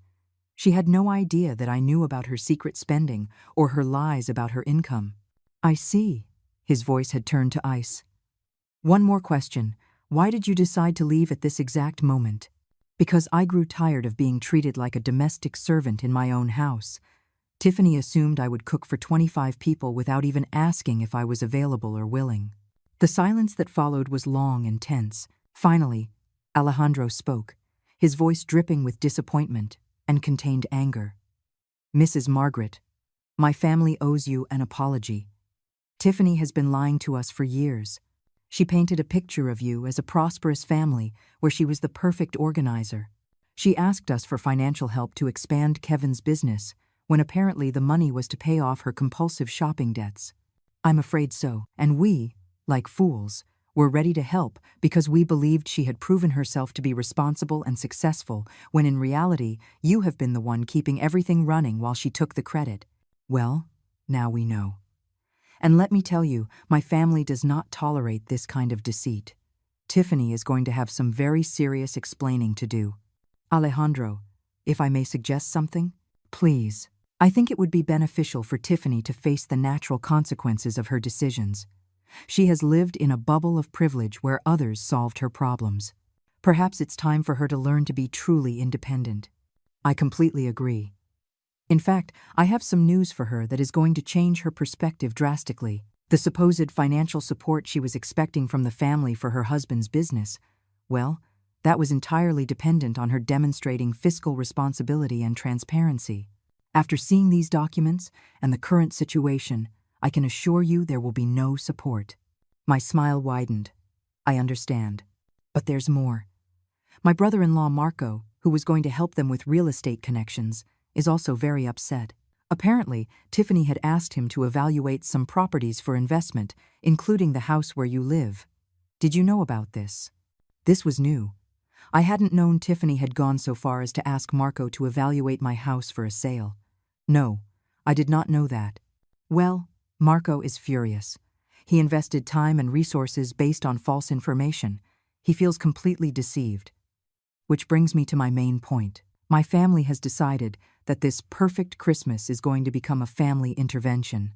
Speaker 1: She had no idea that I knew about her secret spending or her lies about her income. I see. His voice had turned to ice. One more question. Why did you decide to leave at this exact moment? Because I grew tired of being treated like a domestic servant in my own house. Tiffany assumed I would cook for 25 people without even asking if I was available or willing. The silence that followed was long and tense. Finally, Alejandro spoke, his voice dripping with disappointment and contained anger. Mrs. Margaret, my family owes you an apology. Tiffany has been lying to us for years. She painted a picture of you as a prosperous family where she was the perfect organizer. She asked us for financial help to expand Kevin's business, when apparently the money was to pay off her compulsive shopping debts. I'm afraid so, and we, like fools, were ready to help because we believed she had proven herself to be responsible and successful, when in reality, you have been the one keeping everything running while she took the credit. Well, now we know. And let me tell you, my family does not tolerate this kind of deceit. Tiffany is going to have some very serious explaining to do. Alejandro, if I may suggest something? Please. I think it would be beneficial for Tiffany to face the natural consequences of her decisions. She has lived in a bubble of privilege where others solved her problems. Perhaps it's time for her to learn to be truly independent. I completely agree. In fact, I have some news for her that is going to change her perspective drastically. The supposed financial support she was expecting from the family for her husband's business, well, that was entirely dependent on her demonstrating fiscal responsibility and transparency. After seeing these documents and the current situation, I can assure you there will be no support. My smile widened. I understand. But there's more. My brother-in-law Marco, who was going to help them with real estate connections, is also very upset. Apparently, Tiffany had asked him to evaluate some properties for investment, including the house where you live. Did you know about this? This was new. I hadn't known Tiffany had gone so far as to ask Marco to evaluate my house for a sale. No, I did not know that. Well, Marco is furious. He invested time and resources based on false information. He feels completely deceived. Which brings me to my main point. My family has decided that this perfect Christmas is going to become a family intervention.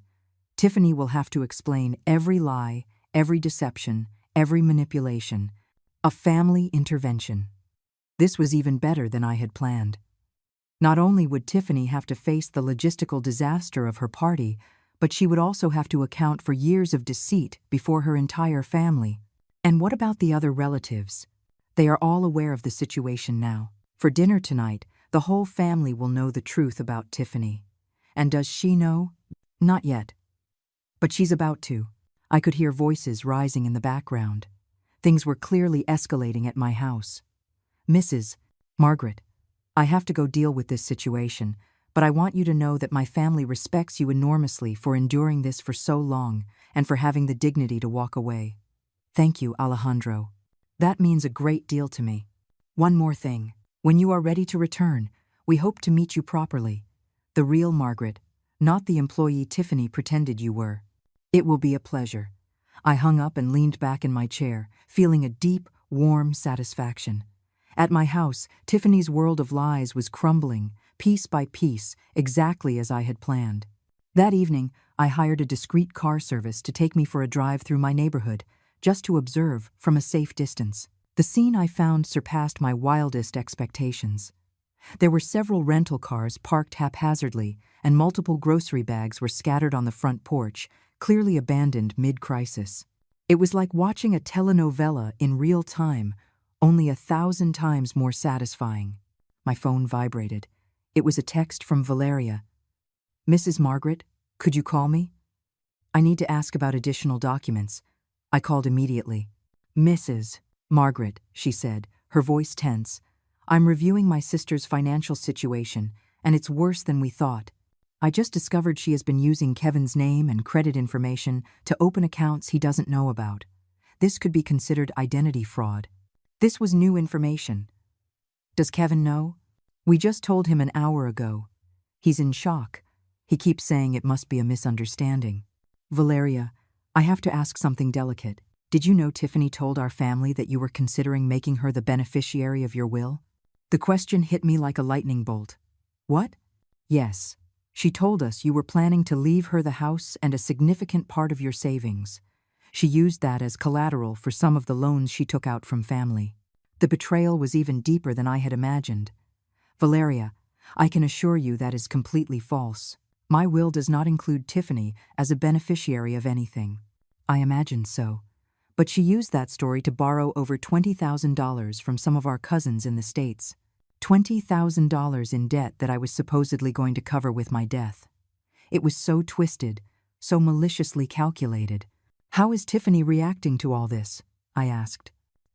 Speaker 1: Tiffany will have to explain every lie, every deception, every manipulation. A family intervention. This was even better than I had planned. Not only would Tiffany have to face the logistical disaster of her party, but she would also have to account for years of deceit before her entire family. And what about the other relatives? They are all aware of the situation now. For dinner tonight, the whole family will know the truth about Tiffany. And does she know? Not yet. But she's about to. I could hear voices rising in the background. Things were clearly escalating at my house. Mrs. Margaret, I have to go deal with this situation, but I want you to know that my family respects you enormously for enduring this for so long and for having the dignity to walk away. Thank you, Alejandro. That means a great deal to me. One more thing. When you are ready to return, we hope to meet you properly. The real Margaret, not the employee Tiffany pretended you were. It will be a pleasure. I hung up and leaned back in my chair, feeling a deep, warm satisfaction. At my house, Tiffany's world of lies was crumbling, piece by piece, exactly as I had planned. That evening, I hired a discreet car service to take me for a drive through my neighborhood, just to observe from a safe distance. The scene I found surpassed my wildest expectations. There were several rental cars parked haphazardly, and multiple grocery bags were scattered on the front porch, clearly abandoned mid-crisis. It was like watching a telenovela in real time, only 1,000 times more satisfying. My phone vibrated. It was a text from Valeria. Mrs. Margaret, could you call me? I need to ask about additional documents. I called immediately. Mrs. Margaret, she said, her voice tense, I'm reviewing my sister's financial situation, and it's worse than we thought. I just discovered she has been using Kevin's name and credit information to open accounts he doesn't know about. This could be considered identity fraud. This was new information. Does Kevin know? We just told him an hour ago. He's in shock. He keeps saying it must be a misunderstanding. Valeria, I have to ask something delicate. Did you know Tiffany told our family that you were considering making her the beneficiary of your will? The question hit me like a lightning bolt. What? Yes. She told us you were planning to leave her the house and a significant part of your savings. She used that as collateral for some of the loans she took out from family. The betrayal was even deeper than I had imagined. Valeria, I can assure you that is completely false. My will does not include Tiffany as a beneficiary of anything. I imagined so. But she used that story to borrow over $20,000 from some of our cousins in the States. $20,000 in debt that I was supposedly going to cover with my death. It was so twisted, so maliciously calculated. How is Tiffany reacting to all this? I asked.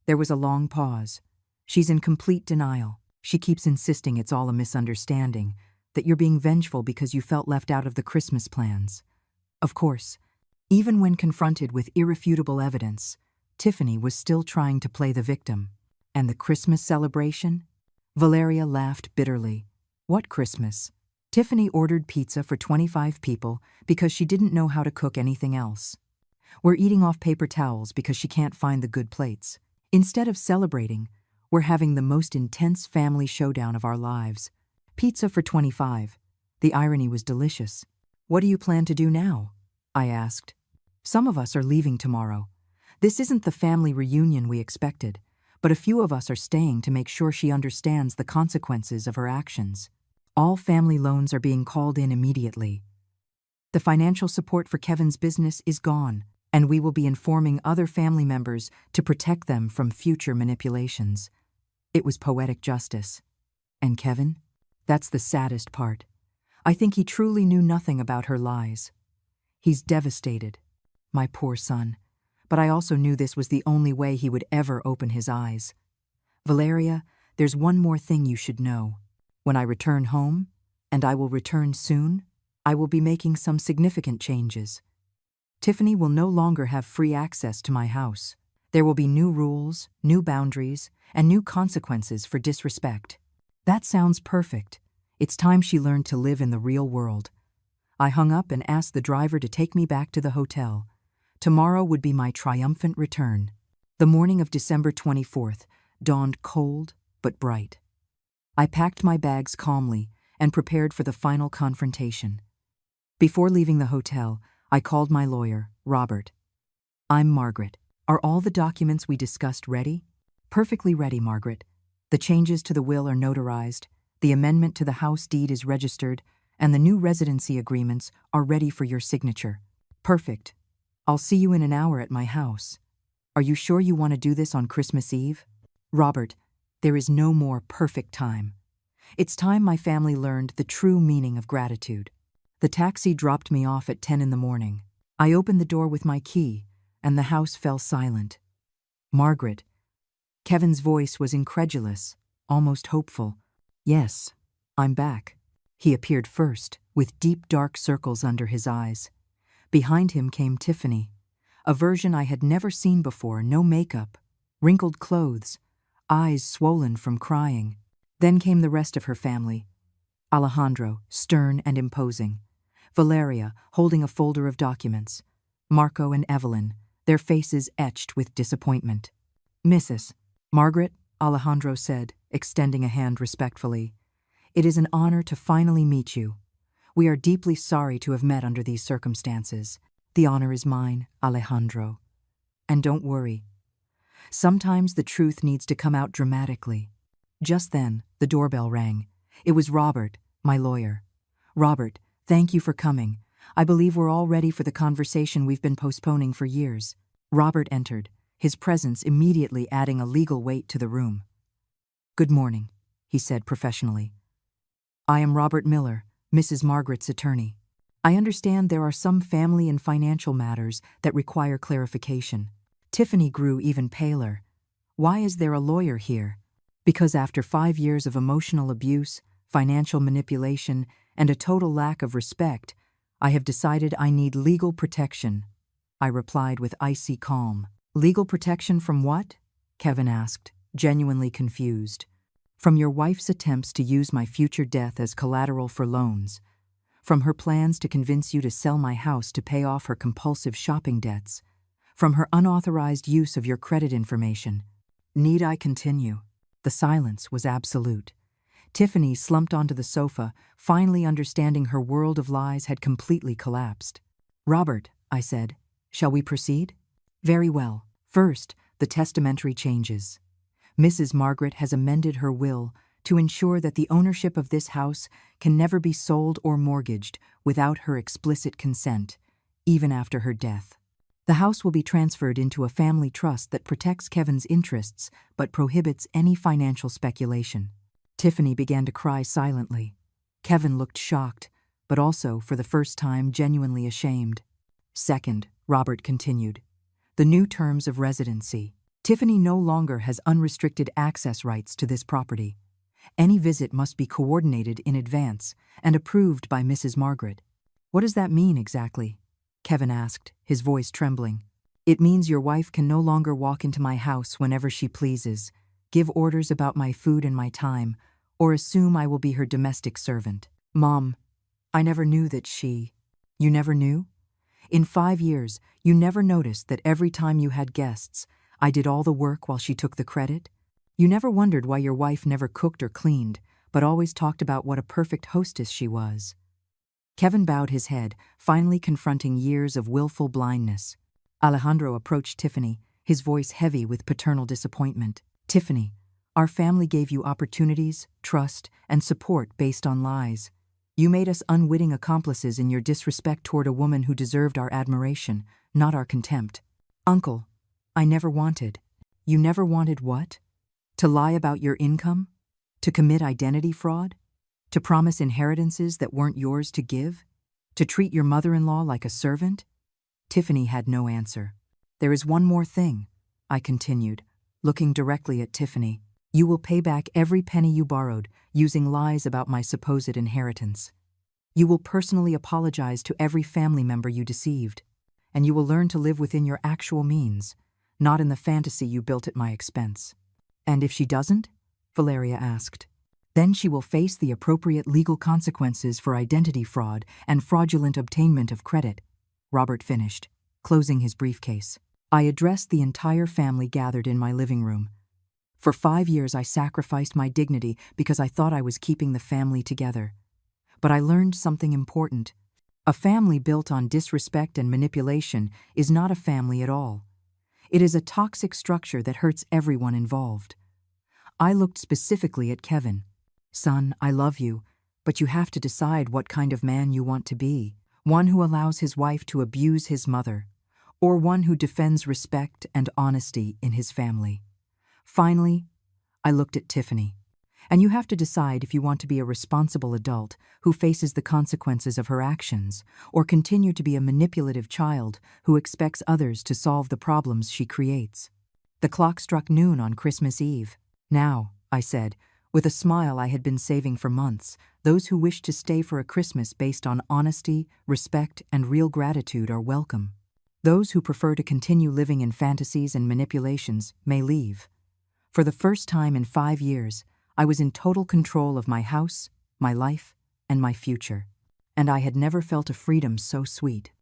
Speaker 1: There was a long pause. She's in complete denial. She keeps insisting it's all a misunderstanding, that you're being vengeful because you felt left out of the Christmas plans. Of course, even when confronted with irrefutable evidence, Tiffany was still trying to play the victim. And the Christmas celebration? Valeria laughed bitterly. What Christmas? Tiffany ordered pizza for 25 people because she didn't know how to cook anything else. We're eating off paper towels because she can't find the good plates. Instead of celebrating, we're having the most intense family showdown of our lives. Pizza for 25. The irony was delicious. What do you plan to do now? I asked. Some of us are leaving tomorrow. This isn't the family reunion we expected, but a few of us are staying to make sure she understands the consequences of her actions. All family loans are being called in immediately. The financial support for Kevin's business is gone, and we will be informing other family members to protect them from future manipulations. It was poetic justice. And Kevin? That's the saddest part. I think he truly knew nothing about her lies. He's devastated. My poor son. But I also knew this was the only way he would ever open his eyes. Valeria, there's one more thing you should know. When I return home, and I will return soon, I will be making some significant changes. Tiffany will no longer have free access to my house. There will be new rules, new boundaries, and new consequences for disrespect. That sounds perfect. It's time she learned to live in the real world. I hung up and asked the driver to take me back to the hotel. Tomorrow would be my triumphant return. The morning of December 24th dawned cold but bright. I packed my bags calmly and prepared for the final confrontation. Before leaving the hotel, I called my lawyer, Robert. I'm Margaret. Are all the documents we discussed ready? Perfectly ready, Margaret. The changes to the will are notarized, the amendment to the house deed is registered, and the new residency agreements are ready for your signature. Perfect. I'll see you in an hour at my house. Are you sure you want to do this on Christmas Eve? Robert, there is no more perfect time. It's time my family learned the true meaning of gratitude. The taxi dropped me off at 10 in the morning. I opened the door with my key, and the house fell silent. Margaret. Kevin's voice was incredulous, almost hopeful. Yes, I'm back. He appeared first, with deep dark circles under his eyes. Behind him came Tiffany, a version I had never seen before, no makeup, wrinkled clothes, eyes swollen from crying. Then came the rest of her family. Alejandro, stern and imposing. Valeria, holding a folder of documents. Marco and Evelyn, their faces etched with disappointment. Mrs. Margaret, Alejandro said, extending a hand respectfully. It is an honor to finally meet you. We are deeply sorry to have met under these circumstances. The honor is mine, Alejandro. And don't worry. Sometimes the truth needs to come out dramatically. Just then, the doorbell rang. It was Robert, my lawyer. Robert, thank you for coming. I believe we're all ready for the conversation we've been postponing for years. Robert entered, his presence immediately adding a legal weight to the room. Good morning, he said professionally. I am Robert Miller, Mrs. Margaret's attorney. I understand there are some family and financial matters that require clarification. Tiffany grew even paler. Why is there a lawyer here? Because after 5 years of emotional abuse, financial manipulation, and a total lack of respect, I have decided I need legal protection, I replied with icy calm. Legal protection from what? Kevin asked, genuinely confused. From your wife's attempts to use my future death as collateral for loans. From her plans to convince you to sell my house to pay off her compulsive shopping debts. From her unauthorized use of your credit information. Need I continue? The silence was absolute. Tiffany slumped onto the sofa, finally understanding her world of lies had completely collapsed. Robert, I said, shall we proceed? Very well. First, the testamentary changes. Mrs. Margaret has amended her will to ensure that the ownership of this house can never be sold or mortgaged without her explicit consent, even after her death. The house will be transferred into a family trust that protects Kevin's interests but prohibits any financial speculation. Tiffany began to cry silently. Kevin looked shocked, but also, for the first time, genuinely ashamed. Second, Robert continued, the new terms of residency. Tiffany no longer has unrestricted access rights to this property. Any visit must be coordinated in advance and approved by Mrs. Margaret. What does that mean exactly? Kevin asked, his voice trembling. It means your wife can no longer walk into my house whenever she pleases, give orders about my food and my time, or assume I will be her domestic servant. Mom, I never knew that she… You never knew? In 5 years, you never noticed that every time you had guests, I did all the work while she took the credit? You never wondered why your wife never cooked or cleaned, but always talked about what a perfect hostess she was. Kevin bowed his head, finally confronting years of willful blindness. Alejandro approached Tiffany, his voice heavy with paternal disappointment. Tiffany, our family gave you opportunities, trust, and support based on lies. You made us unwitting accomplices in your disrespect toward a woman who deserved our admiration, not our contempt. Uncle, I never wanted. You never wanted what? To lie about your income? To commit identity fraud? To promise inheritances that weren't yours to give? To treat your mother-in-law like a servant? Tiffany had no answer. There is one more thing, I continued, looking directly at Tiffany. You will pay back every penny you borrowed, using lies about my supposed inheritance. You will personally apologize to every family member you deceived, and you will learn to live within your actual means, not in the fantasy you built at my expense. And if she doesn't? Valeria asked. Then she will face the appropriate legal consequences for identity fraud and fraudulent obtainment of credit, Robert finished, closing his briefcase. I addressed the entire family gathered in my living room. For 5 years I sacrificed my dignity because I thought I was keeping the family together. But I learned something important. A family built on disrespect and manipulation is not a family at all. It is a toxic structure that hurts everyone involved. I looked specifically at Kevin. Son, I love you, but you have to decide what kind of man you want to be. One who allows his wife to abuse his mother, or one who defends respect and honesty in his family. Finally, I looked at Tiffany. And you have to decide if you want to be a responsible adult who faces the consequences of her actions, or continue to be a manipulative child who expects others to solve the problems she creates. The clock struck noon on Christmas Eve. Now, I said, with a smile I had been saving for months, those who wish to stay for a Christmas based on honesty, respect, and real gratitude are welcome. Those who prefer to continue living in fantasies and manipulations may leave. For the first time in 5 years, I was in total control of my house, my life, and my future. And I had never felt a freedom so sweet.